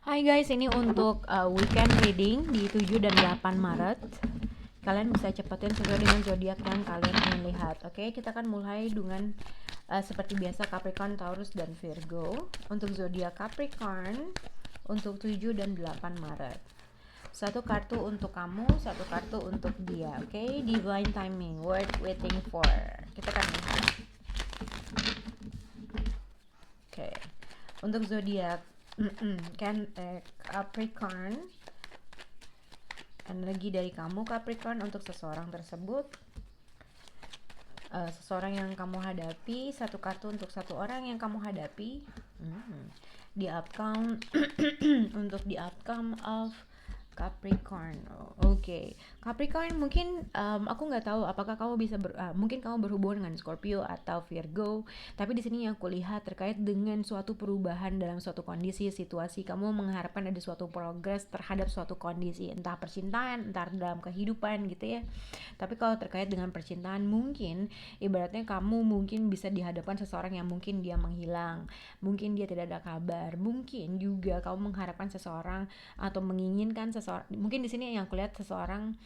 Hai guys, ini untuk weekend reading di 7 dan 8 Maret. Kalian bisa cepetin sesuai dengan zodiak yang kalian ingin lihat. Oke, kita akan mulai dengan seperti biasa Capricorn, Taurus, dan Virgo. Untuk zodiak Capricorn untuk 7 dan 8 Maret. Satu kartu untuk kamu, satu kartu untuk dia. Oke, divine timing, worth waiting for. Kita akan lihat. Oke. Untuk zodiak Capricorn, energi dari kamu Capricorn untuk seseorang tersebut, seseorang yang kamu hadapi, satu kartu untuk satu orang yang kamu hadapi. The outcome untuk the outcome of Capricorn. Oke. Capricorn mungkin aku nggak tahu apakah kamu bisa mungkin kamu berhubungan dengan Scorpio atau Virgo, tapi di sini yang aku lihat terkait dengan suatu perubahan dalam suatu kondisi situasi. Kamu mengharapkan ada suatu progres terhadap suatu kondisi, entah percintaan, entah dalam kehidupan gitu ya. Tapi kalau terkait dengan percintaan, mungkin ibaratnya kamu mungkin bisa dihadapkan seseorang yang mungkin dia menghilang, mungkin dia tidak ada kabar, mungkin juga kamu mengharapkan seseorang atau menginginkan seseorang. Mungkin di sini yang aku lihat seseorang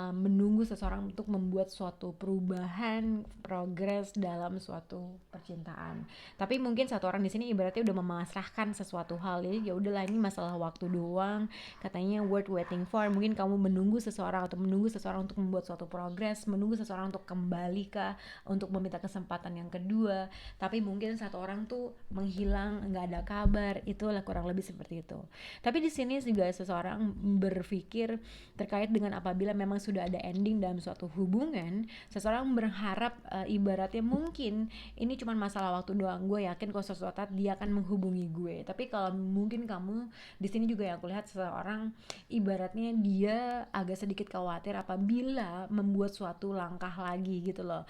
menunggu seseorang untuk membuat suatu perubahan, progres dalam suatu percintaan. Tapi mungkin satu orang di sini ibaratnya udah memasrahkan sesuatu hal, jadi ya udahlah ini masalah waktu doang. Katanya worth waiting for. Mungkin kamu menunggu seseorang atau menunggu seseorang untuk membuat suatu progres, menunggu seseorang untuk kembali kah, untuk meminta kesempatan yang kedua. Tapi mungkin satu orang tuh menghilang, nggak ada kabar. Itulah kurang lebih seperti itu. Tapi di sini juga seseorang berpikir terkait dengan apabila memang sudah ada ending dalam suatu hubungan, seseorang berharap ibaratnya mungkin ini cuma masalah waktu doang. Gue yakin kalau suatu saat dia akan menghubungi gue. Tapi kalau mungkin kamu di sini juga yang aku lihat seseorang ibaratnya dia agak sedikit khawatir apabila membuat suatu langkah lagi gitu loh.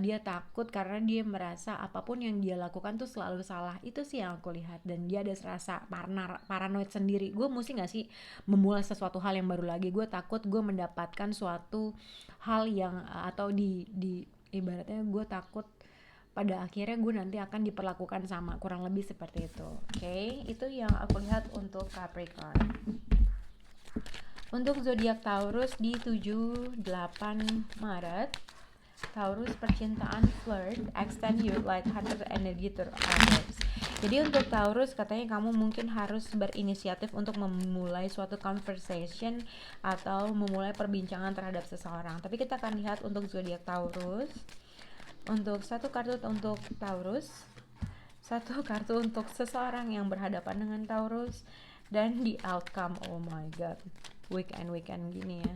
Dia takut karena dia merasa apapun yang dia lakukan tuh selalu salah. Itu sih yang aku lihat, dan dia ada rasa paranoid sendiri. Gue mesti nggak sih memulai sesuatu hal yang baru lagi? Gue takut gue mendapatkan suatu hal yang atau di ibaratnya gue takut pada akhirnya gue nanti akan diperlakukan sama, kurang lebih seperti itu. Oke, itu yang aku lihat untuk Capricorn. Untuk zodiak Taurus di 7-8 Maret. Taurus, percintaan, flirt, extend your light-hearted energy to others. Jadi untuk Taurus katanya kamu mungkin harus berinisiatif untuk memulai suatu conversation atau memulai perbincangan terhadap seseorang. Tapi kita akan lihat untuk zodiak Taurus. Untuk satu kartu untuk Taurus, satu kartu untuk seseorang yang berhadapan dengan Taurus, dan the outcome. Oh my god, weekend gini ya.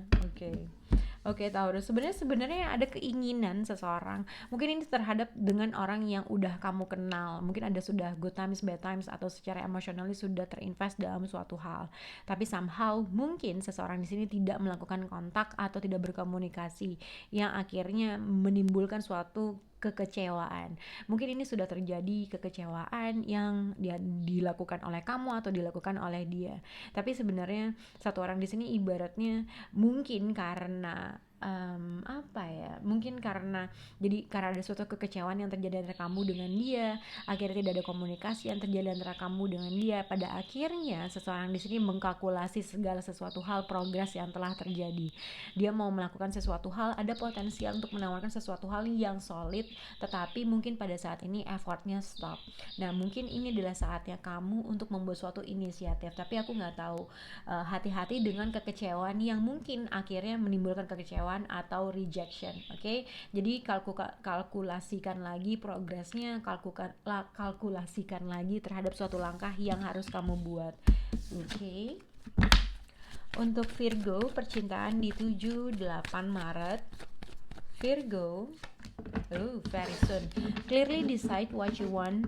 Oke, Taurus, sebenarnya ada keinginan seseorang. Mungkin ini terhadap dengan orang yang udah kamu kenal. Mungkin ada sudah good times, bad times, atau secara emosional sudah terinvest dalam suatu hal. Tapi somehow mungkin seseorang di sini tidak melakukan kontak atau tidak berkomunikasi, yang akhirnya menimbulkan suatu kekecewaan. Mungkin ini sudah terjadi kekecewaan yang dia dilakukan oleh kamu atau dilakukan oleh dia. Tapi sebenarnya satu orang di sini ibaratnya mungkin karena mungkin karena ada suatu kekecewaan yang terjadi antara kamu dengan dia, akhirnya tidak ada komunikasi yang terjadi antara kamu dengan dia. Pada akhirnya seseorang di sini mengkalkulasi segala sesuatu hal progres yang telah terjadi. Dia mau melakukan sesuatu hal, ada potensial untuk menawarkan sesuatu hal yang solid, tetapi mungkin pada saat ini effortnya stop. Nah, mungkin ini adalah saatnya kamu untuk membuat suatu inisiatif. Tapi aku nggak tahu, hati-hati dengan kekecewaan yang mungkin akhirnya menimbulkan kekecewaan atau rejection. Oke? Jadi kalkulasikan lagi progresnya, kalkulasikan lagi terhadap suatu langkah yang harus kamu buat. Oke? Untuk Virgo, percintaan di 7-8 Maret. Virgo, very soon. Clearly decide what you want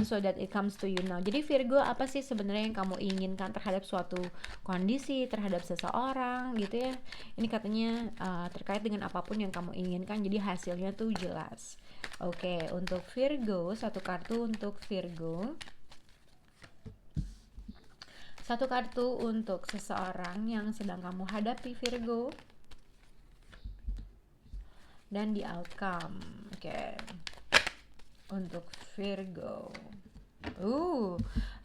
so that it comes to you now. Jadi Virgo, apa sih sebenarnya yang kamu inginkan terhadap suatu kondisi, terhadap seseorang gitu ya. Ini katanya terkait dengan apapun yang kamu inginkan, jadi hasilnya tuh jelas. Oke, untuk Virgo, satu kartu untuk Virgo. Satu kartu untuk seseorang yang sedang kamu hadapi Virgo. Dan the outcome. Oke. Untuk Virgo.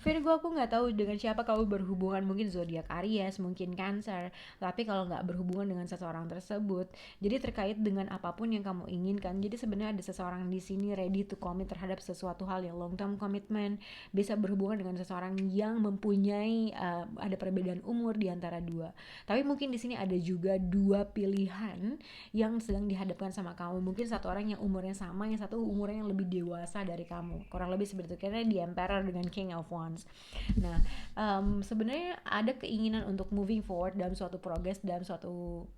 Virgo, aku nggak tahu dengan siapa kamu berhubungan, mungkin zodiak Aries, mungkin Cancer. Tapi kalau nggak berhubungan dengan seseorang tersebut, jadi terkait dengan apapun yang kamu inginkan. Jadi sebenarnya ada seseorang di sini ready to commit terhadap sesuatu hal yang long term commitment. Bisa berhubungan dengan seseorang yang mempunyai ada perbedaan umur di antara dua. Tapi mungkin di sini ada juga dua pilihan yang sedang dihadapkan sama kamu. Mungkin satu orang yang umurnya sama, yang satu umurnya yang lebih dewasa dari kamu. Kurang lebih seperti itu. Karena di Emperor dengan King of Wands. Nah, sebenarnya ada keinginan untuk moving forward dalam suatu progress, dalam suatu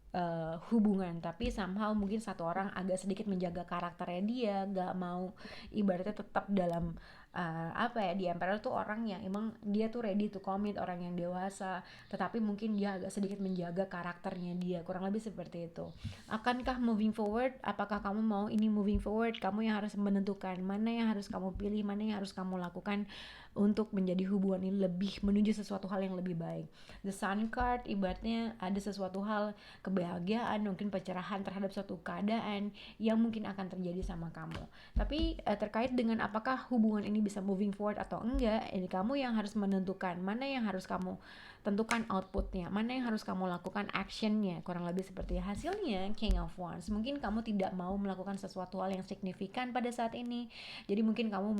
hubungan, tapi somehow mungkin satu orang agak sedikit menjaga karakternya dia, gak mau ibaratnya tetap dalam apa ya, di Emperor tuh orang yang emang dia tuh ready to commit, orang yang dewasa, tetapi mungkin dia agak sedikit menjaga karakternya dia, kurang lebih seperti itu. Akankah moving forward, apakah kamu mau ini moving forward, kamu yang harus menentukan mana yang harus kamu pilih, mana yang harus kamu lakukan untuk menjadi hubungan ini lebih menuju sesuatu hal yang lebih baik. The Sun card ibaratnya ada sesuatu hal kebahagiaan, mungkin pencerahan terhadap suatu keadaan yang mungkin akan terjadi sama kamu. Tapi terkait dengan apakah hubungan ini bisa moving forward atau enggak, ini kamu yang harus menentukan mana yang harus kamu tentukan outputnya, mana yang harus kamu lakukan actionnya, kurang lebih seperti hasilnya King of Wands. Mungkin kamu tidak mau melakukan sesuatu hal yang signifikan pada saat ini, jadi mungkin kamu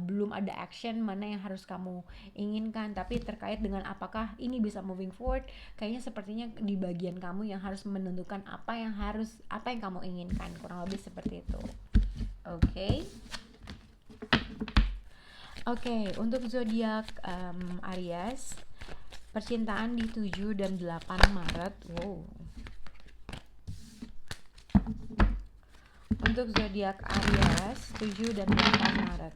belum ada action mana yang harus kamu inginkan. Tapi terkait dengan apakah ini bisa moving forward, kayaknya sepertinya di bagian kamu yang harus menentukan apa yang kamu inginkan, kurang lebih seperti itu. Oke, untuk zodiak Aries, percintaan di 7 dan 8 Maret. Untuk zodiak Aries 7 dan 8 Maret.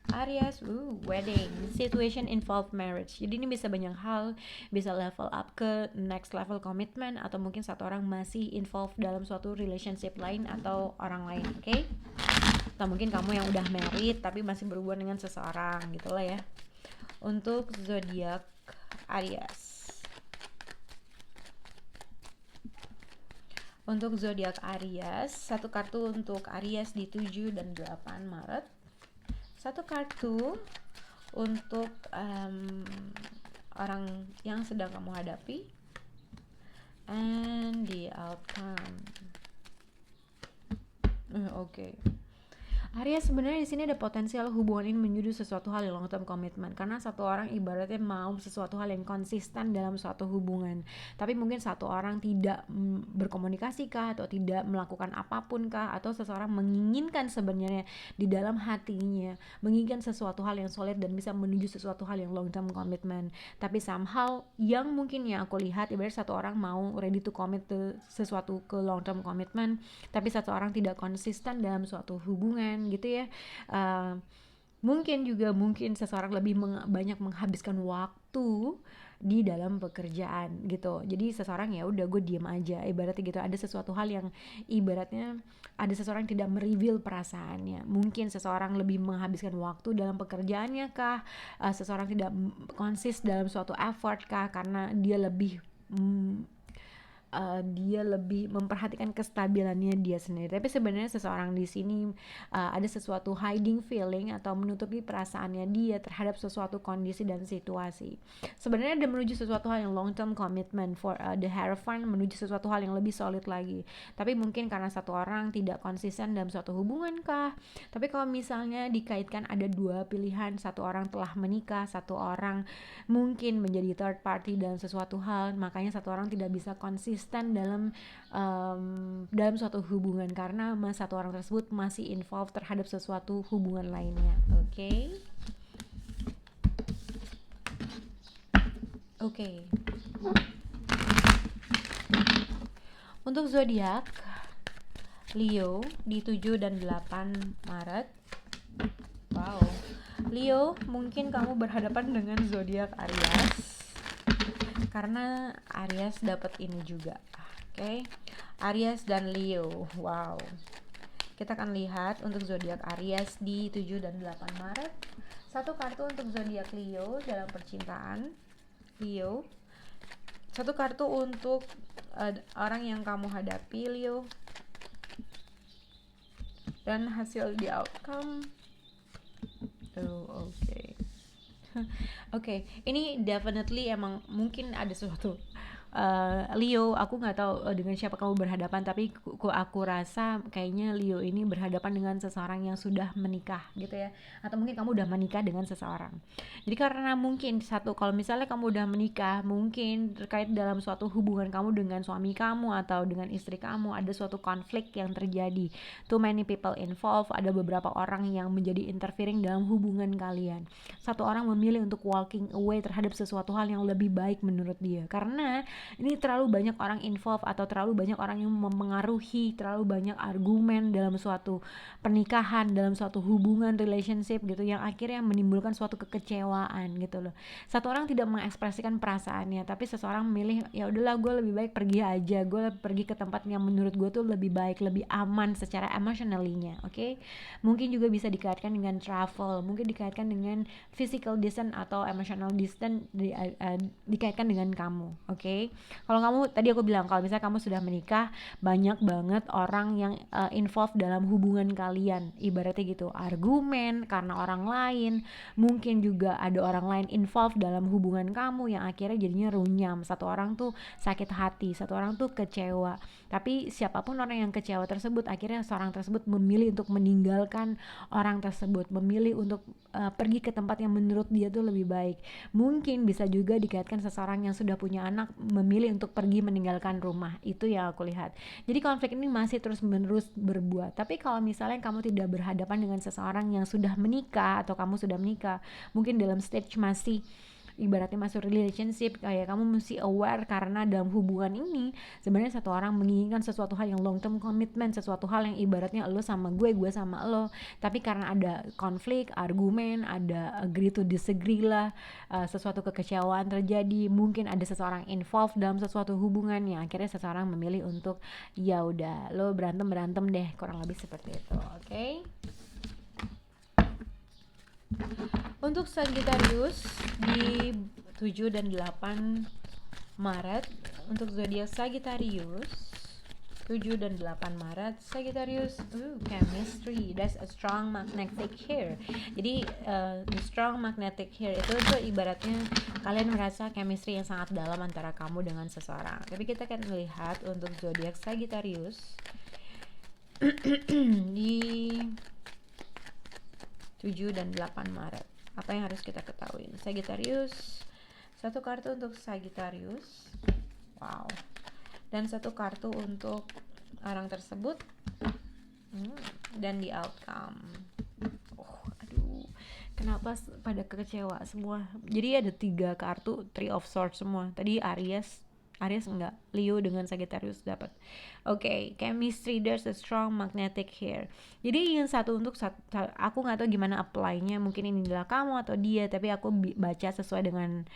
Aries, wedding, situation involve marriage. Jadi ini bisa banyak hal, bisa level up ke next level commitment, atau mungkin satu orang masih involved dalam suatu relationship lain atau orang lain, oke? Atau mungkin kamu yang udah married tapi masih berhubungan dengan seseorang, gitulah ya. Untuk zodiak Aries. Untuk zodiak Aries, satu kartu untuk Aries di 7 dan 8 Maret. Satu kartu untuk orang yang sedang kamu hadapi, and the outcome. Oke. Aries, sebenarnya di sini ada potensial hubungan ini menuju sesuatu hal yang long term commitment, karena satu orang ibaratnya mau sesuatu hal yang konsisten dalam suatu hubungan, tapi mungkin satu orang tidak berkomunikasi kah, atau tidak melakukan apapun kah, atau seseorang menginginkan sebenarnya di dalam hatinya menginginkan sesuatu hal yang solid dan bisa menuju sesuatu hal yang long term commitment, tapi somehow yang mungkin yang aku lihat ibaratnya satu orang mau ready to commit ke sesuatu, ke long term commitment, tapi satu orang tidak konsisten dalam suatu hubungan gitu ya. Mungkin seseorang lebih banyak menghabiskan waktu di dalam pekerjaan gitu. Jadi seseorang ya udah gue diem aja ibaratnya gitu. Ada sesuatu hal yang ibaratnya ada seseorang yang tidak mereveal perasaannya. Mungkin seseorang lebih menghabiskan waktu dalam pekerjaannya kah? Seseorang tidak konsis dalam suatu effort kah? Karena dia lebih memperhatikan kestabilannya dia sendiri. Tapi sebenarnya seseorang di sini ada sesuatu hiding feeling atau menutupi perasaannya dia terhadap sesuatu kondisi dan situasi. Sebenarnya ada menuju sesuatu hal yang long term commitment for the Hierophant, menuju sesuatu hal yang lebih solid lagi. Tapi mungkin karena satu orang tidak konsisten dalam suatu hubungan kah? Tapi kalau misalnya dikaitkan ada dua pilihan, satu orang telah menikah, satu orang mungkin menjadi third party dalam sesuatu hal, makanya satu orang tidak bisa konsisten dalam suatu hubungan karena satu orang tersebut masih involved terhadap sesuatu hubungan lainnya. Oke. Untuk zodiak Leo di 7 dan 8 Maret. Wow. Leo, mungkin kamu berhadapan dengan zodiak Aries. Karena Aries dapat ini juga. Aries dan Leo. Wow. Kita akan lihat untuk zodiak Aries di 7 dan 8 Maret. Satu kartu untuk zodiak Leo dalam percintaan. Leo. Satu kartu untuk orang yang kamu hadapi, Leo. Dan hasil di outcome. Oke. Oke, ini definitely emang mungkin ada sesuatu. Leo, aku nggak tahu dengan siapa kamu berhadapan, tapi aku rasa kayaknya Leo ini berhadapan dengan seseorang yang sudah menikah gitu ya, atau mungkin kamu udah menikah dengan seseorang. Jadi karena mungkin satu, kalau misalnya kamu udah menikah, mungkin terkait dalam suatu hubungan kamu dengan suami kamu atau dengan istri kamu ada suatu konflik yang terjadi. Too many people involved, ada beberapa orang yang menjadi interfering dalam hubungan kalian. Satu orang memilih untuk walking away terhadap sesuatu hal yang lebih baik menurut dia, karena ini terlalu banyak orang involved atau terlalu banyak orang yang mempengaruhi, terlalu banyak argumen dalam suatu pernikahan, dalam suatu hubungan relationship gitu, yang akhirnya menimbulkan suatu kekecewaan gitu loh. Satu orang tidak mengekspresikan perasaannya, tapi seseorang memilih ya udahlah gue lebih baik pergi aja, gue pergi ke tempat yang menurut gue tuh lebih baik, lebih aman secara emotionally-nya. Oke? Mungkin juga bisa dikaitkan dengan travel, mungkin dikaitkan dengan physical distance atau emotional distance, dikaitkan dengan kamu. Oke? Kalau kamu, tadi aku bilang kalau misalnya kamu sudah menikah, banyak banget orang yang involved dalam hubungan kalian, ibaratnya gitu, argumen karena orang lain, mungkin juga ada orang lain involved dalam hubungan kamu yang akhirnya jadinya runyam. Satu orang tuh sakit hati, satu orang tuh kecewa, tapi siapapun orang yang kecewa tersebut, akhirnya seorang tersebut memilih untuk meninggalkan orang tersebut, memilih untuk pergi ke tempat yang menurut dia tuh lebih baik. Mungkin bisa juga dikaitkan seseorang yang sudah punya anak memilih untuk pergi meninggalkan rumah. Itu yang aku lihat. Jadi konflik ini masih terus menerus berbuah. Tapi kalau misalnya kamu tidak berhadapan dengan seseorang yang sudah menikah atau kamu sudah menikah, mungkin dalam stage masih ibaratnya masuk relationship, kayak kamu mesti aware karena dalam hubungan ini sebenarnya satu orang menginginkan sesuatu hal yang long term commitment, sesuatu hal yang ibaratnya lo sama gue sama lo, tapi karena ada konflik, argumen, ada agree to disagree lah, sesuatu kekecewaan terjadi, mungkin ada seseorang involved dalam sesuatu hubungan yang akhirnya seseorang memilih untuk ya udah lo berantem deh, kurang lebih seperti itu. Oke? Untuk Sagittarius di 7 dan 8 Maret, untuk zodiak Sagittarius 7 dan 8 Maret, Sagittarius, chemistry, that's a strong magnetic here. Jadi the strong magnetic here itu tuh ibaratnya kalian merasa chemistry yang sangat dalam antara kamu dengan seseorang. Tapi kita akan melihat untuk zodiak Sagittarius di 7 dan 8 Maret. Apa yang harus kita ketahui? Sagittarius, satu kartu untuk Sagittarius. Wow. Dan satu kartu untuk orang tersebut. Dan di outcome. Aduh. Kenapa pada kecewa semua? Jadi ada 3 kartu, 3 of Swords semua. Tadi Aries enggak, Leo dengan Sagittarius dapat. Oke, chemistry, there's a strong magnetic here. Jadi yang satu untuk aku nggak tahu gimana apply-nya, mungkin ini adalah kamu atau dia, tapi aku baca sesuai dengan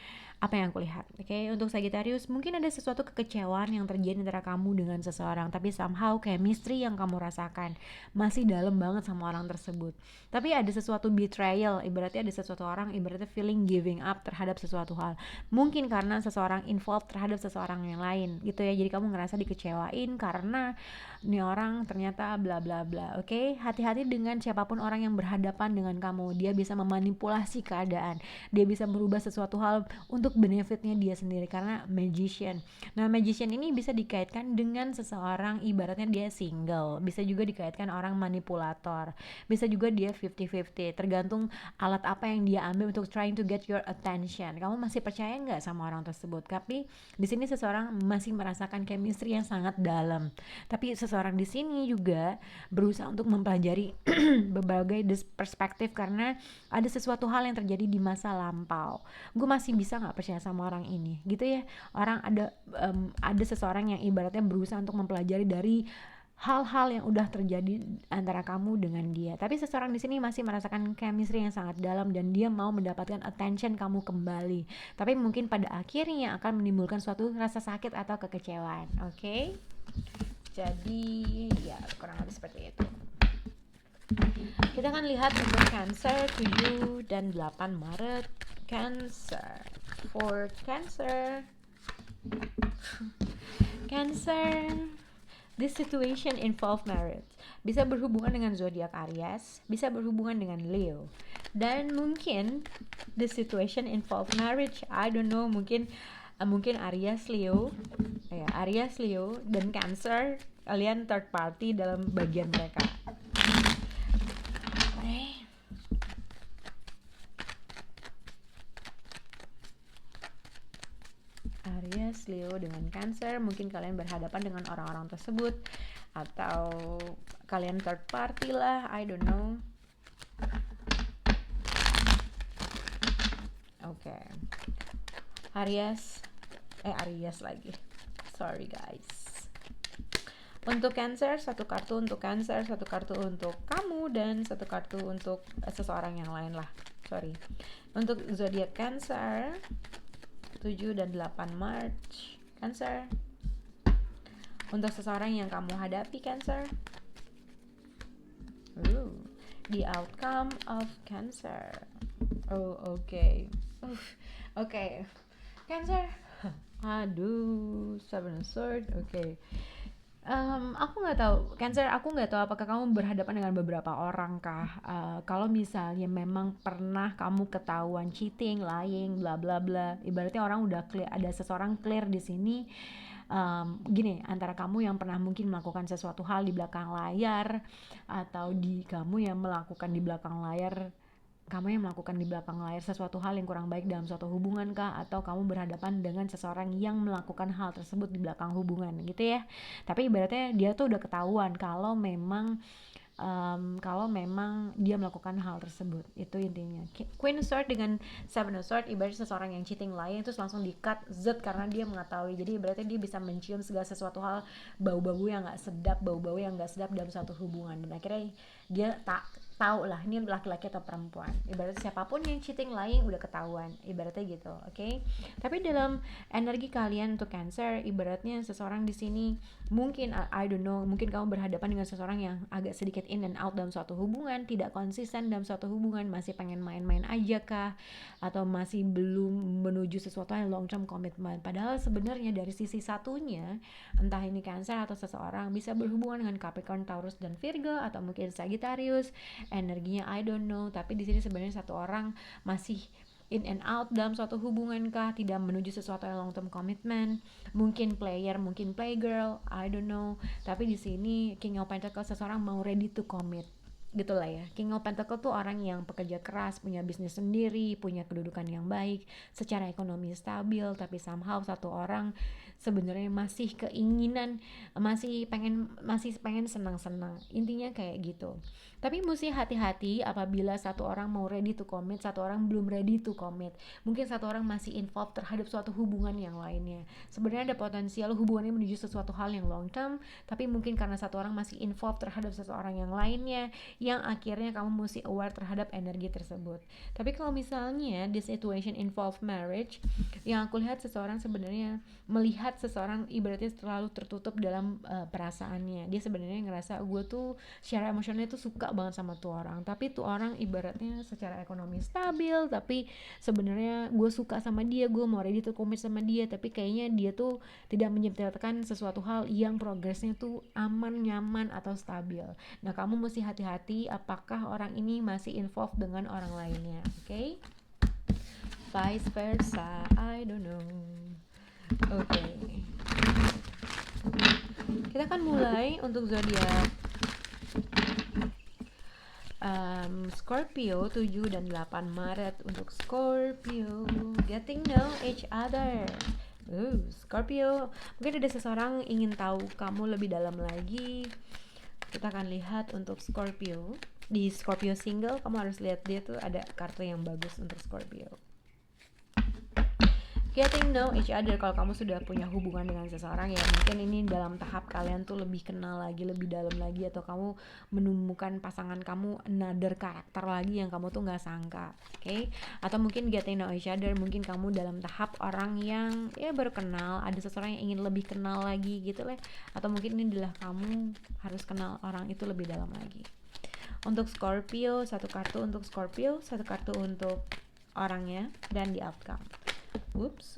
apa yang aku lihat. Oke, untuk Sagittarius mungkin ada sesuatu kekecewaan yang terjadi antara kamu dengan seseorang, tapi somehow chemistry yang kamu rasakan masih dalam banget sama orang tersebut. Tapi ada sesuatu betrayal, ibaratnya ada sesuatu orang ibaratnya feeling giving up terhadap sesuatu hal. Mungkin karena seseorang involved terhadap seseorang yang lain gitu ya. Jadi kamu ngerasa dikecewain karena ini orang ternyata bla bla bla. Oke, hati-hati dengan siapapun orang yang berhadapan dengan kamu. Dia bisa memanipulasi keadaan. Dia bisa merubah sesuatu hal untuk benefitnya dia sendiri, karena magician. Nah, magician ini bisa dikaitkan dengan seseorang ibaratnya dia single, bisa juga dikaitkan orang manipulator, bisa juga dia 50-50, tergantung alat apa yang dia ambil untuk trying to get your attention. Kamu masih percaya nggak sama orang tersebut? Tapi di sini seseorang masih merasakan chemistry yang sangat dalam. Tapi seseorang di sini juga berusaha untuk mempelajari berbagai perspektif, karena ada sesuatu hal yang terjadi di masa lampau. Gue masih bisa nggak percaya sama orang ini gitu ya. Orang ada seseorang yang ibaratnya berusaha untuk mempelajari dari hal-hal yang udah terjadi antara kamu dengan dia, tapi seseorang di sini masih merasakan chemistry yang sangat dalam dan dia mau mendapatkan attention kamu kembali, tapi mungkin pada akhirnya akan menimbulkan suatu rasa sakit atau kekecewaan. Oke? Jadi ya kurang lebih seperti itu. Kita akan lihat untuk Cancer 7 dan 8 Maret. Cancer, for Cancer This situation involve marriage. Bisa berhubungan dengan zodiak Aries, bisa berhubungan dengan Leo. Dan mungkin this situation involve marriage. I don't know, mungkin Aries Leo, Aries Leo dan Cancer, kalian third party dalam bagian mereka. Aries, Leo dengan Cancer, mungkin kalian berhadapan dengan orang-orang tersebut atau kalian third party lah, I don't know. Oke. Aries lagi. Sorry guys. Untuk Cancer, satu kartu untuk Cancer, satu kartu untuk kamu, dan satu kartu untuk seseorang yang lain lah. Sorry. Untuk zodiak Cancer, 7 dan 8 March, Cancer. Untuk seseorang yang kamu hadapi, Cancer. The outcome of Cancer. Oh, oke. Oke. Cancer. Aduh, Seven of Swords. Oke. Aku nggak tahu, Cancer. Aku nggak tahu apakah kamu berhadapan dengan beberapa orang kah? Kalau misalnya memang pernah kamu ketahuan cheating, lying, bla bla bla, ibaratnya orang udah clear, ada seseorang clear di sini. Gini, antara kamu yang pernah mungkin melakukan sesuatu hal di belakang layar, atau kamu yang melakukan di belakang layar. Kamu yang melakukan di belakang layar sesuatu hal yang kurang baik dalam suatu hubungan kah, atau kamu berhadapan dengan seseorang yang melakukan hal tersebut di belakang hubungan gitu ya. Tapi ibaratnya dia tuh udah ketahuan kalau memang dia melakukan hal tersebut. Itu intinya. Queen of Swords dengan Seven of Swords ibaratnya seseorang yang cheating lain terus langsung di-cut karena dia mengetahui. Jadi ibaratnya dia bisa mencium segala sesuatu hal, bau-bau yang gak sedap dalam suatu hubungan, dan akhirnya dia tahu lah ini laki-laki atau perempuan. Ibaratnya siapapun yang cheating lying udah ketahuan, ibaratnya gitu, oke? Tapi dalam energi kalian untuk Cancer, ibaratnya seseorang di sini mungkin I don't know, mungkin kamu berhadapan dengan seseorang yang agak sedikit in and out dalam suatu hubungan, tidak konsisten dalam suatu hubungan, masih pengen main-main aja kah, atau masih belum menuju sesuatu yang long term commitment. Padahal sebenarnya dari sisi satunya, entah ini Cancer atau seseorang bisa berhubungan dengan Capricorn, Taurus dan Virgo, atau mungkin Sagittarius. Energinya I don't know, tapi di sini sebenarnya satu orang masih in and out dalam suatu hubungan kah, tidak menuju sesuatu yang long term commitment, mungkin player, mungkin playgirl, I don't know. Tapi di sini King of Pentacles, seseorang mau ready to commit gitulah ya. King of Pentacles tuh orang yang pekerja keras, punya bisnis sendiri, punya kedudukan yang baik, secara ekonomi stabil, tapi somehow satu orang sebenarnya masih pengen senang-senang. Intinya kayak gitu. Tapi mesti hati-hati apabila satu orang mau ready to commit, satu orang belum ready to commit. Mungkin satu orang masih involved terhadap suatu hubungan yang lainnya. Sebenarnya ada potensial hubungannya menuju sesuatu hal yang long term, tapi mungkin karena satu orang masih involved terhadap seseorang yang lainnya, yang akhirnya kamu mesti aware terhadap energi tersebut. Tapi kalau misalnya the situation involve marriage, yang aku lihat seseorang sebenarnya melihat seseorang ibaratnya terlalu tertutup dalam perasaannya. Dia sebenarnya ngerasa gue tuh secara emosionalnya tuh suka banget sama tuh orang, tapi tuh orang ibaratnya secara ekonomi stabil, tapi sebenarnya gue suka sama dia, gue mau ready to commit sama dia, tapi kayaknya dia tuh tidak menyediakan sesuatu hal yang progresnya tuh aman, nyaman, atau stabil. Nah, kamu mesti hati-hati apakah orang ini masih involved dengan orang lainnya, oke? Vice versa, I don't know. Oke. Kita akan mulai untuk zodiak Scorpio 7 dan 8 Maret. Untuk Scorpio, getting know each other. Scorpio, mungkin ada seseorang ingin tahu kamu lebih dalam lagi. Kita akan lihat untuk Scorpio. Di Scorpio single, kamu harus lihat dia tuh ada kartu yang bagus untuk Scorpio. Getting know each other, kalau kamu sudah punya hubungan dengan seseorang, ya mungkin ini dalam tahap kalian tuh lebih kenal lagi, lebih dalam lagi, atau kamu menemukan pasangan kamu another karakter lagi yang kamu tuh gak sangka, oke? Atau mungkin getting know each other, mungkin kamu dalam tahap orang yang ya baru kenal, ada seseorang yang ingin lebih kenal lagi gitu lah. Atau mungkin ini adalah kamu harus kenal orang itu lebih dalam lagi. Untuk Scorpio, satu kartu untuk Scorpio, satu kartu untuk orangnya, dan di outcome. Oops.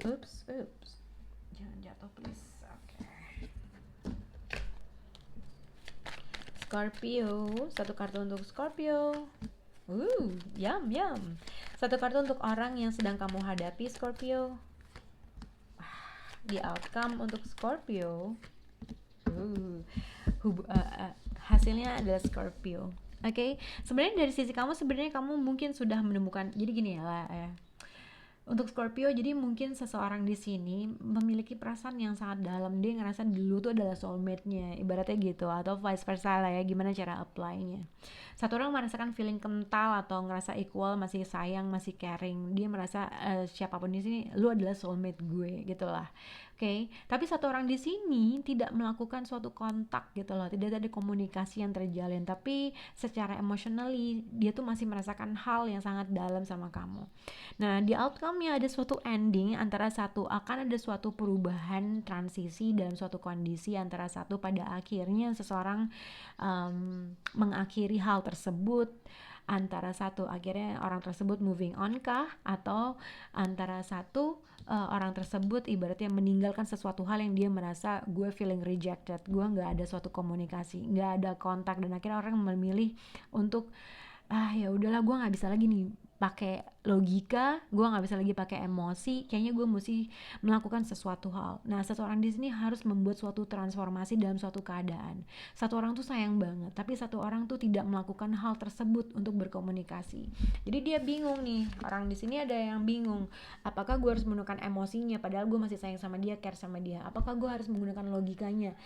Jangan jatuh please. Oke. Scorpio, satu kartu untuk Scorpio. Yum yum. Satu kartu untuk orang yang sedang kamu hadapi, Scorpio. The outcome untuk Scorpio. Hasilnya adalah Scorpio. Oke, sebenarnya dari sisi kamu, sebenarnya kamu mungkin sudah menemukan. Jadi gini ya. Untuk Scorpio, jadi mungkin seseorang di sini memiliki perasaan yang sangat dalam. Dia ngerasa dulu tuh adalah soulmate-nya, ibaratnya gitu, atau vice versa lah ya, gimana cara apply-nya. Satu orang merasakan feeling kental atau ngerasa equal, masih sayang, masih caring. Dia merasa siapapun di sini, lu adalah soulmate gue, gitu lah. Oke, tapi satu orang di sini tidak melakukan suatu kontak gitu loh, tidak ada komunikasi yang terjalin, tapi secara emotionally dia tuh masih merasakan hal yang sangat dalam sama kamu. Nah, di outcome-nya ada suatu ending antara satu, akan ada suatu perubahan transisi dalam suatu kondisi antara satu pada akhirnya seseorang mengakhiri hal tersebut, antara satu akhirnya orang tersebut moving on kah, atau antara satu orang tersebut ibaratnya meninggalkan sesuatu hal yang dia merasa gue feeling rejected, gue nggak ada suatu komunikasi, nggak ada kontak, dan akhirnya orang memilih untuk ya udahlah, gue nggak bisa lagi nih pakai logika, gue nggak bisa lagi pakai emosi, kayaknya gue mesti melakukan sesuatu hal. Nah, satu orang di sini harus membuat suatu transformasi dalam suatu keadaan. Satu orang tuh sayang banget, tapi satu orang tuh tidak melakukan hal tersebut untuk berkomunikasi. Jadi dia bingung nih, orang di sini ada yang bingung, apakah gue harus menggunakan emosinya padahal gue masih sayang sama dia, care sama dia, apakah gue harus menggunakan logikanya,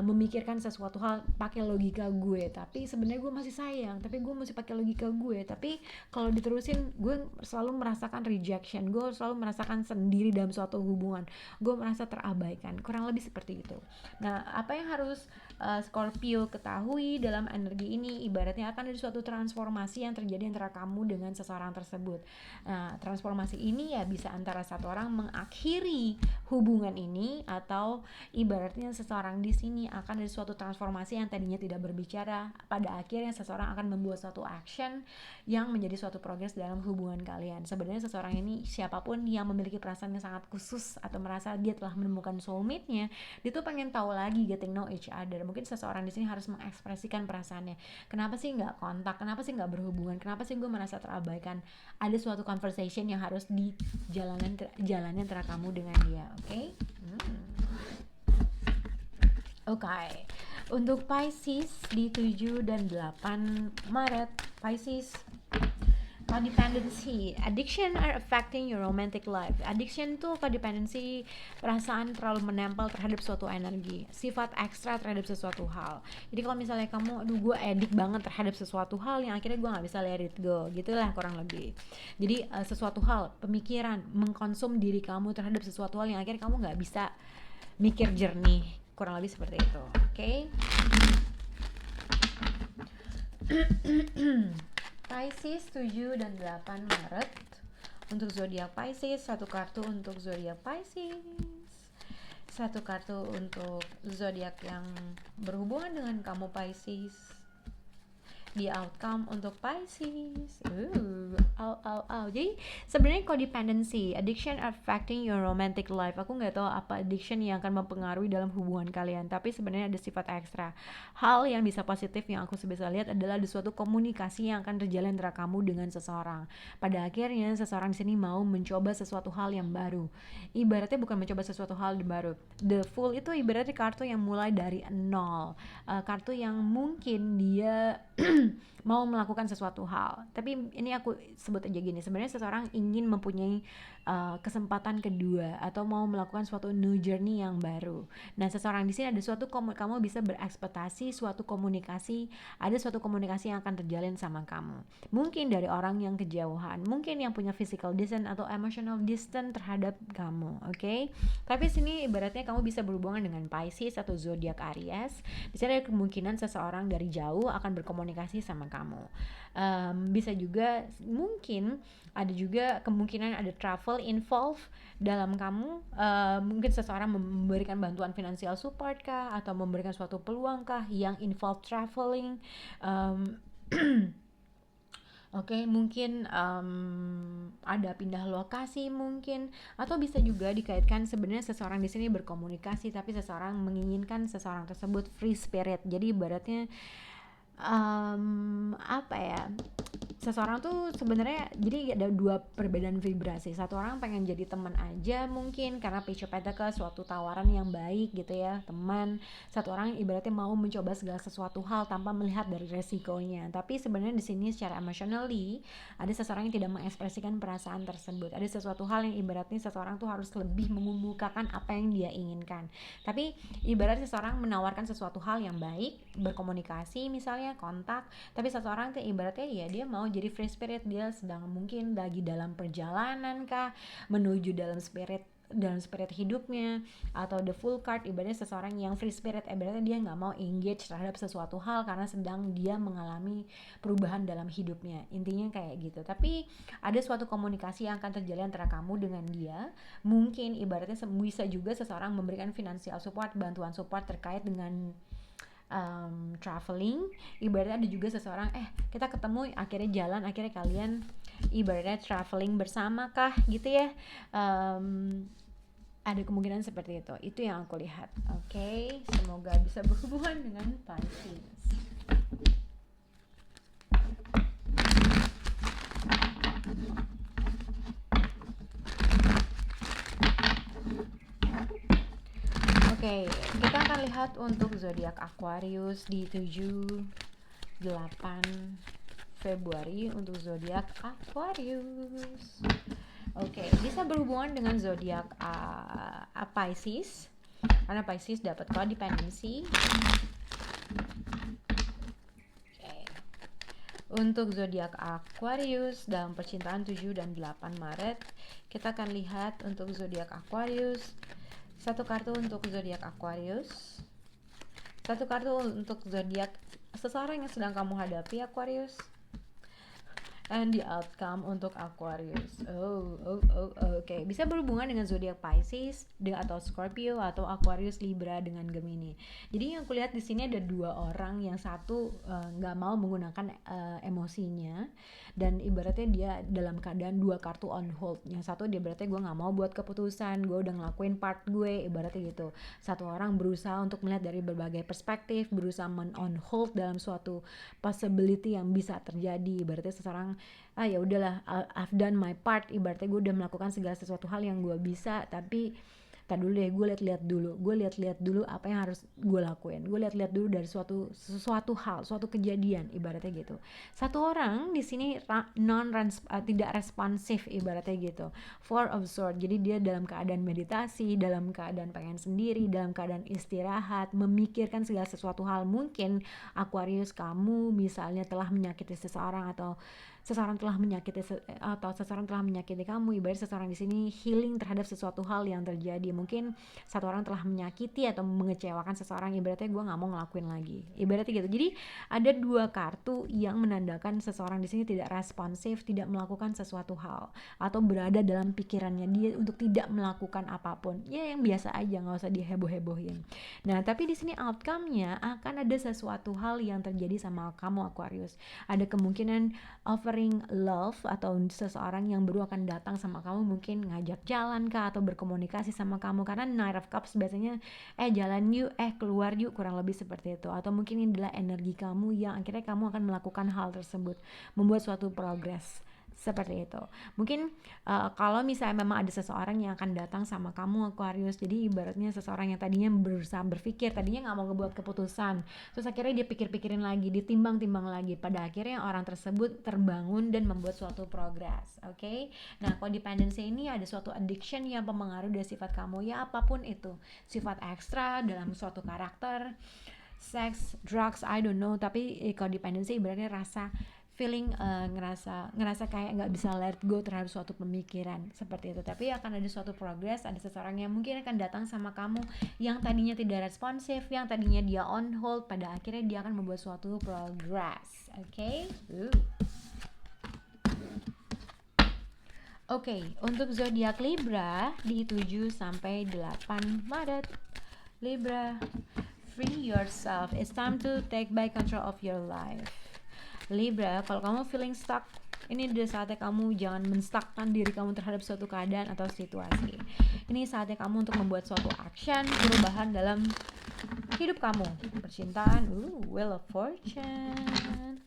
memikirkan sesuatu hal pakai logika gue, tapi sebenarnya gue masih sayang, tapi gue masih pakai logika gue, tapi kalau diterusin gue selalu merasakan rejection, gue selalu merasakan sendiri dalam suatu hubungan, gue merasa terabaikan, kurang lebih seperti itu. Nah, apa yang harus Scorpio ketahui dalam energi ini, ibaratnya akan ada suatu transformasi yang terjadi antara kamu dengan seseorang tersebut. Nah, transformasi ini ya bisa antara satu orang mengakhiri hubungan ini, atau ibaratnya seseorang di sini akan ada suatu transformasi yang tadinya tidak berbicara, pada akhirnya seseorang akan membuat suatu action yang menjadi suatu progres dalam hubungan kalian. Sebenarnya seseorang ini, siapapun yang memiliki perasaan yang sangat khusus atau merasa dia telah menemukan soulmate-nya, dia tuh pengen tahu lagi, getting know each other. Mungkin seseorang di sini harus mengekspresikan perasaannya. Kenapa sih nggak kontak? Kenapa sih nggak berhubungan? Kenapa sih gue merasa terabaikan? Ada suatu conversation yang harus dijalani antara kamu dengan dia. Oke. Untuk Pisces di 7 dan 8 Maret, Pisces, codependency, addiction are affecting your romantic life. Addiction tuh codependency, perasaan terlalu menempel terhadap suatu energi, sifat ekstra terhadap sesuatu hal. Jadi kalau misalnya kamu, gue addict banget terhadap sesuatu hal yang akhirnya gue nggak bisa let it go, gitulah kurang lebih. Jadi sesuatu hal, pemikiran, mengkonsum diri kamu terhadap sesuatu hal yang akhirnya kamu nggak bisa mikir jernih, kurang lebih seperti itu. Oke. Pisces 7 dan 8 Maret. Untuk zodiak Pisces, satu kartu untuk zodiak Pisces, satu kartu untuk zodiak yang berhubungan dengan kamu Pisces. The outcome untuk Pisces. Jadi sebenarnya codependency, addiction affecting your romantic life. Aku nggak tahu apa addiction yang akan mempengaruhi dalam hubungan kalian, tapi sebenarnya ada sifat ekstra. Hal yang bisa positif yang aku bisa lihat adalah ada suatu komunikasi yang akan terjalin antara kamu dengan seseorang. Pada akhirnya seseorang di sini mau mencoba sesuatu hal yang baru. Ibaratnya bukan mencoba sesuatu hal yang baru. The Fool itu ibaratnya kartu yang mulai dari nol. Kartu yang mungkin dia mau melakukan sesuatu hal, tapi ini aku sebut aja gini, sebenarnya seseorang ingin mempunyai kesempatan kedua atau mau melakukan suatu new journey yang baru. Nah, seseorang di sini ada suatu kamu bisa berekspektasi suatu komunikasi, ada suatu komunikasi yang akan terjalin sama kamu. Mungkin dari orang yang kejauhan, mungkin yang punya physical distance atau emotional distance terhadap kamu, oke? Tapi sini ibaratnya kamu bisa berhubungan dengan Pisces atau zodiak Aries. Di sini ada kemungkinan seseorang dari jauh akan berkomunikasi sama kamu. Bisa juga mungkin ada juga kemungkinan ada travel involved dalam kamu. Mungkin seseorang memberikan bantuan finansial support kah, atau memberikan suatu peluang kah yang involve traveling. Mungkin ada pindah lokasi mungkin, atau bisa juga dikaitkan sebenarnya seseorang di sini berkomunikasi tapi seseorang menginginkan seseorang tersebut free spirit. Jadi ibaratnya Apa ya, seseorang tuh sebenarnya jadi ada dua perbedaan vibrasi. Satu orang pengen jadi teman aja mungkin karena Page of Pentacles, suatu tawaran yang baik gitu ya, teman. Satu orang ibaratnya mau mencoba segala sesuatu hal tanpa melihat dari resikonya. Tapi sebenarnya di sini secara emotionally ada seseorang yang tidak mengekspresikan perasaan tersebut. Ada sesuatu hal yang ibaratnya seseorang tuh harus lebih mengemukakan apa yang dia inginkan. Tapi ibaratnya seseorang menawarkan sesuatu hal yang baik, berkomunikasi misalnya, kontak, tapi seseorang tuh ibaratnya ya dia mau jadi free spirit, dia sedang mungkin lagi dalam perjalanan kah menuju dalam spirit hidupnya, atau the full card ibaratnya seseorang yang free spirit, ibaratnya dia nggak mau engage terhadap sesuatu hal karena sedang dia mengalami perubahan dalam hidupnya, intinya kayak gitu. Tapi ada suatu komunikasi yang akan terjadi antara kamu dengan dia, mungkin ibaratnya bisa juga seseorang memberikan financial support, bantuan support terkait dengan traveling. Ibaratnya ada juga seseorang kita ketemu, akhirnya jalan, akhirnya kalian ibaratnya traveling bersama kah gitu ya. Ada kemungkinan seperti itu yang aku lihat. Oke, semoga bisa berhubungan dengan Pisces. Oke, kita akan lihat untuk zodiak Aquarius di 7-8 Februari untuk zodiak Aquarius. Oke, bisa berhubungan dengan zodiak Pisces karena Pisces dapat codependency. Untuk zodiak Aquarius dalam percintaan 7 dan 8 Maret, kita akan lihat untuk zodiak Aquarius, satu kartu untuk zodiak Aquarius, satu kartu untuk zodiak seseorang yang sedang kamu hadapi Aquarius, and the outcome untuk Aquarius. Oke. Bisa berhubungan dengan zodiak Pisces atau Scorpio atau Aquarius, Libra dengan Gemini. Jadi yang kulihat di sini ada dua orang, yang satu nggak mau menggunakan emosinya dan ibaratnya dia dalam keadaan dua kartu on hold. Yang satu dia berarti gue nggak mau buat keputusan, gue udah ngelakuin part gue, ibaratnya gitu. Satu orang berusaha untuk melihat dari berbagai perspektif, berusaha on hold dalam suatu possibility yang bisa terjadi. Ibaratnya seseorang ya udahlah, I've done my part, ibaratnya gue udah melakukan segala sesuatu hal yang gue bisa, tapi tar dulu deh, gue lihat-lihat dulu apa yang harus gue lakuin, gue lihat-lihat dulu dari suatu hal, suatu kejadian, ibaratnya gitu. Satu orang di sini tidak responsif, ibaratnya gitu, Four of Swords. Jadi dia dalam keadaan meditasi, dalam keadaan pengen sendiri, dalam keadaan istirahat, memikirkan segala sesuatu hal. Mungkin Aquarius, kamu misalnya telah menyakiti seseorang atau seseorang telah menyakiti kamu, ibarat seseorang di sini healing terhadap sesuatu hal yang terjadi. Mungkin satu orang telah menyakiti atau mengecewakan seseorang, ibaratnya gue nggak mau ngelakuin lagi, ibaratnya gitu. Jadi ada dua kartu yang menandakan seseorang di sini tidak responsif, tidak melakukan sesuatu hal, atau berada dalam pikirannya dia untuk tidak melakukan apapun, ya yang biasa aja, nggak usah diheboh-hebohin. Nah tapi di sini outcome-nya akan ada sesuatu hal yang terjadi sama kamu Aquarius. Ada kemungkinan offering love, atau seseorang yang baru akan datang sama kamu, mungkin ngajak jalan kah atau berkomunikasi sama kamu, karena Knight of Cups biasanya jalan yuk, keluar yuk, kurang lebih seperti itu. Atau mungkin ini adalah energi kamu yang akhirnya kamu akan melakukan hal tersebut, membuat suatu progress seperti itu. Mungkin kalau misalnya memang ada seseorang yang akan datang sama kamu Aquarius, jadi ibaratnya seseorang yang tadinya berusaha berpikir, tadinya nggak mau ngebuat keputusan, terus akhirnya dia pikir-pikirin lagi, ditimbang-timbang lagi, pada akhirnya orang tersebut terbangun dan membuat suatu progress. Oke. Nah, codependency ini ada suatu addiction yang mempengaruhi dari sifat kamu, ya apapun itu, sifat ekstra dalam suatu karakter, sex, drugs, I don't know, tapi codependency ibaratnya rasa feeling, ngerasa kayak nggak bisa let go terhadap suatu pemikiran seperti itu. Tapi akan ada suatu progress, ada seseorang yang mungkin akan datang sama kamu yang tadinya tidak responsif, yang tadinya dia on hold, pada akhirnya dia akan membuat suatu progress. Oke, untuk zodiak Libra di 7-8 Maret. Libra, free yourself, it's time to take back control of your life. Libra, kalau kamu feeling stuck, ini udah saatnya kamu jangan menstuckkan diri kamu terhadap suatu keadaan atau situasi. Ini saatnya kamu untuk membuat suatu action, perubahan dalam hidup kamu. Percintaan, Wheel of Fortune.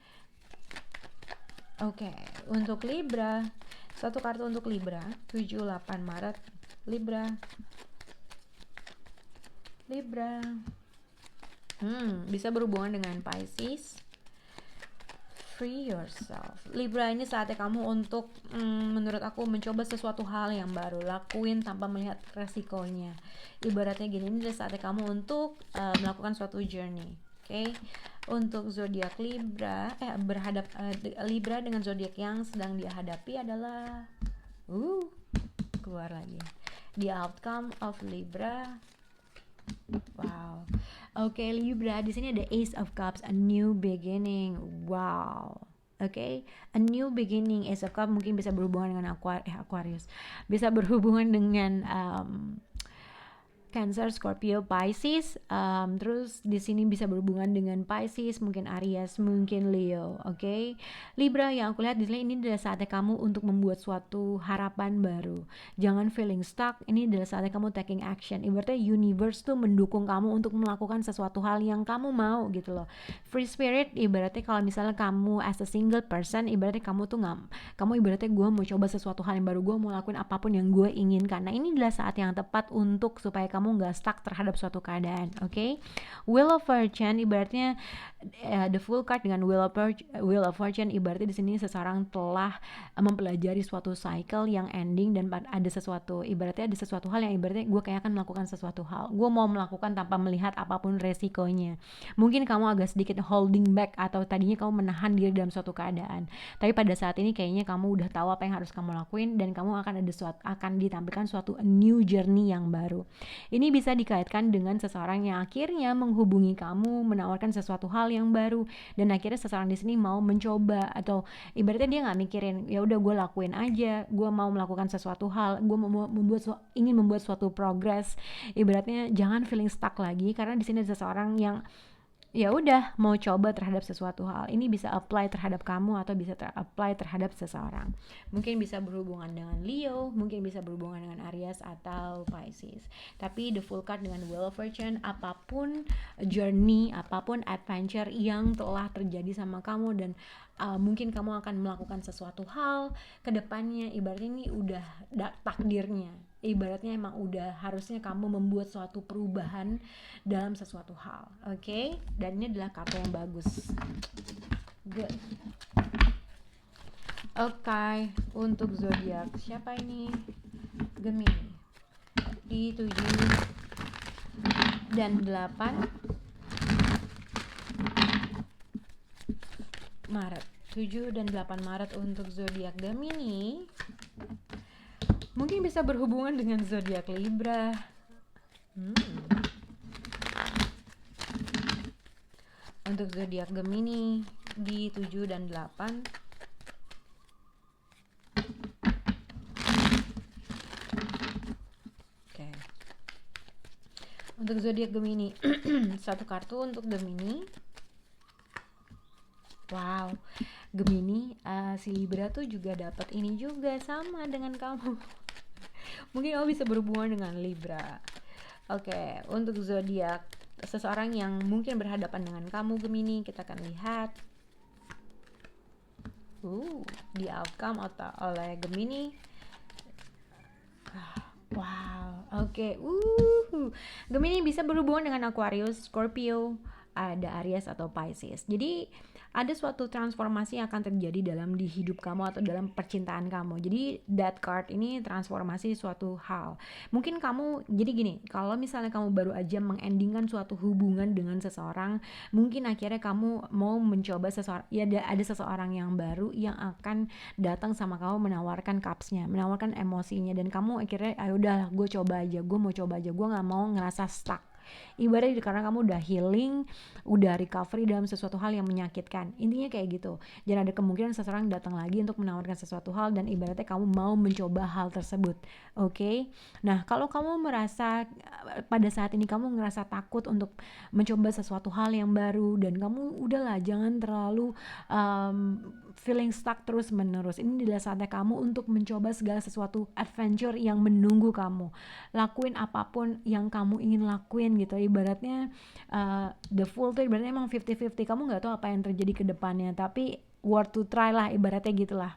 Oke, untuk Libra, satu kartu untuk Libra, 7-8 Maret. Libra. Bisa berhubungan dengan Pisces. Free yourself. Libra, ini saatnya kamu untuk menurut aku mencoba sesuatu hal yang baru. Lakuin tanpa melihat resikonya. Ibaratnya gini, ini adalah saatnya kamu untuk melakukan suatu journey. Oke. Untuk zodiak Libra, Libra dengan zodiak yang sedang dia hadapi adalah keluar lagi. The outcome of Libra. Wow. Oke, Libra, di sini ada Ace of Cups, a new beginning. Wow. Oke, a new beginning. Ace of Cups mungkin bisa berhubungan dengan Aquarius. Bisa berhubungan dengan Cancer, Scorpio, Pisces. Terus di sini bisa berhubungan dengan Pisces, mungkin Aries, mungkin Leo. Oke. Libra, yang aku lihat di sini, ini adalah saatnya kamu untuk membuat suatu harapan baru. Jangan feeling stuck. Ini adalah saatnya kamu taking action. Ibaratnya universe tuh mendukung kamu untuk melakukan sesuatu hal yang kamu mau gitu loh. Free spirit, ibaratnya kalau misalnya kamu as a single person, ibaratnya kamu tuh kamu ibaratnya gue mau coba sesuatu hal yang baru, gue mau lakuin apapun yang gue inginkan. Nah, ini adalah saat yang tepat untuk supaya kamu nggak stuck terhadap suatu keadaan. Oke. Wheel of Fortune, ibaratnya the full card dengan Wheel of Fortune, ibaratnya di sini seseorang telah mempelajari suatu cycle yang ending, dan ada sesuatu, ibaratnya ada sesuatu hal yang ibaratnya gue kayak akan melakukan sesuatu hal, gue mau melakukan tanpa melihat apapun resikonya. Mungkin kamu agak sedikit holding back, atau tadinya kamu menahan diri dalam suatu keadaan, tapi pada saat ini kayaknya kamu udah tahu apa yang harus kamu lakuin, dan kamu akan ditampilkan suatu new journey yang baru. Ini bisa dikaitkan dengan seseorang yang akhirnya menghubungi kamu, menawarkan sesuatu hal yang baru, dan akhirnya seseorang di sini mau mencoba, atau ibaratnya dia nggak mikirin ya udah gue lakuin aja, gue mau melakukan sesuatu hal, gue ingin membuat suatu progress. Ibaratnya jangan feeling stuck lagi, karena di sini ada seseorang yang ya udah mau coba terhadap sesuatu hal. Ini bisa apply terhadap kamu atau bisa apply terhadap seseorang. Mungkin bisa berhubungan dengan Leo, mungkin bisa berhubungan dengan Aries atau Pisces. Tapi the full card dengan Wheel of Fortune, apapun journey, apapun adventure yang telah terjadi sama kamu, dan mungkin kamu akan melakukan sesuatu hal ke depannya, ibaratnya ini udah takdirnya. Ibaratnya emang udah harusnya kamu membuat suatu perubahan dalam sesuatu hal. Oke? Dan ini adalah kartu yang bagus. Good. Oke, untuk zodiak siapa ini? Gemini. Di 7 dan 8 Maret. 7 dan 8 Maret untuk zodiak Gemini. Mungkin bisa berhubungan dengan zodiak Libra. Untuk zodiak Gemini di 7 dan 8. Oke. Untuk zodiak Gemini, satu kartu untuk Gemini. Wow, Gemini, si Libra tuh juga dapat ini juga sama dengan kamu. Mungkin kamu bisa berhubungan dengan Libra. Oke, untuk zodiak seseorang yang mungkin berhadapan dengan kamu Gemini, kita akan lihat the outcome oleh Gemini. Wow, oke. Gemini bisa berhubungan dengan Aquarius, Scorpio, ada Aries atau Pisces. Jadi ada suatu transformasi yang akan terjadi dalam di hidup kamu atau dalam percintaan kamu. Jadi that card ini transformasi suatu hal. Mungkin kamu, jadi gini, kalau misalnya kamu baru aja mengendingkan suatu hubungan dengan seseorang, mungkin akhirnya kamu mau mencoba seseorang, ya ada seseorang yang baru yang akan datang sama kamu, menawarkan cupsnya, menawarkan emosinya, dan kamu akhirnya udah gue mau coba aja, gue nggak mau ngerasa stuck. Ibaratnya karena kamu udah healing, udah recovery dalam sesuatu hal yang menyakitkan. Intinya kayak gitu. Dan ada kemungkinan seseorang datang lagi untuk menawarkan sesuatu hal, dan ibaratnya kamu mau mencoba hal tersebut. Oke? Nah, kalau kamu merasa pada saat ini kamu ngerasa takut untuk mencoba sesuatu hal yang baru, dan kamu udahlah jangan terlalu feeling stuck terus menerus. Ini adalah saatnya kamu untuk mencoba segala sesuatu adventure yang menunggu kamu. Lakuin apapun yang kamu ingin lakuin gitu. Ibaratnya the full tuh ibaratnya emang 50-50. Kamu nggak tahu apa yang terjadi ke depannya, tapi worth to try lah, ibaratnya gitulah.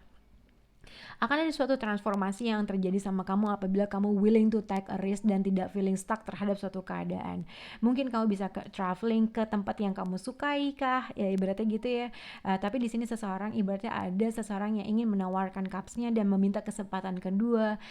Akan ada suatu transformasi yang terjadi sama kamu apabila kamu willing to take a risk dan tidak feeling stuck terhadap suatu keadaan. Mungkin kamu bisa traveling ke tempat yang kamu sukai kah, ya ibaratnya gitu ya. Tapi di sini ibaratnya ada seseorang yang ingin menawarkan cupsnya dan meminta kesempatan kedua.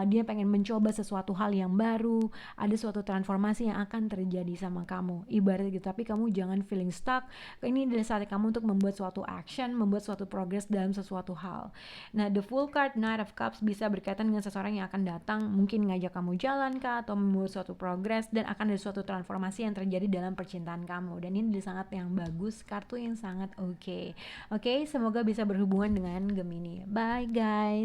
Dia pengen mencoba sesuatu hal yang baru, ada suatu transformasi yang akan terjadi sama kamu, ibaratnya gitu. Tapi kamu jangan feeling stuck. Ini adalah saat kamu untuk membuat suatu action, membuat suatu progress dalam sesuatu hal. Nah, the full card Knight of Cups bisa berkaitan dengan seseorang yang akan datang, mungkin ngajak kamu jalan kah, atau membuat suatu progress, dan akan ada suatu transformasi yang terjadi dalam percintaan kamu. Dan ini sangat yang bagus, kartu yang sangat oke. Oke, semoga bisa berhubungan dengan Gemini. Bye guys.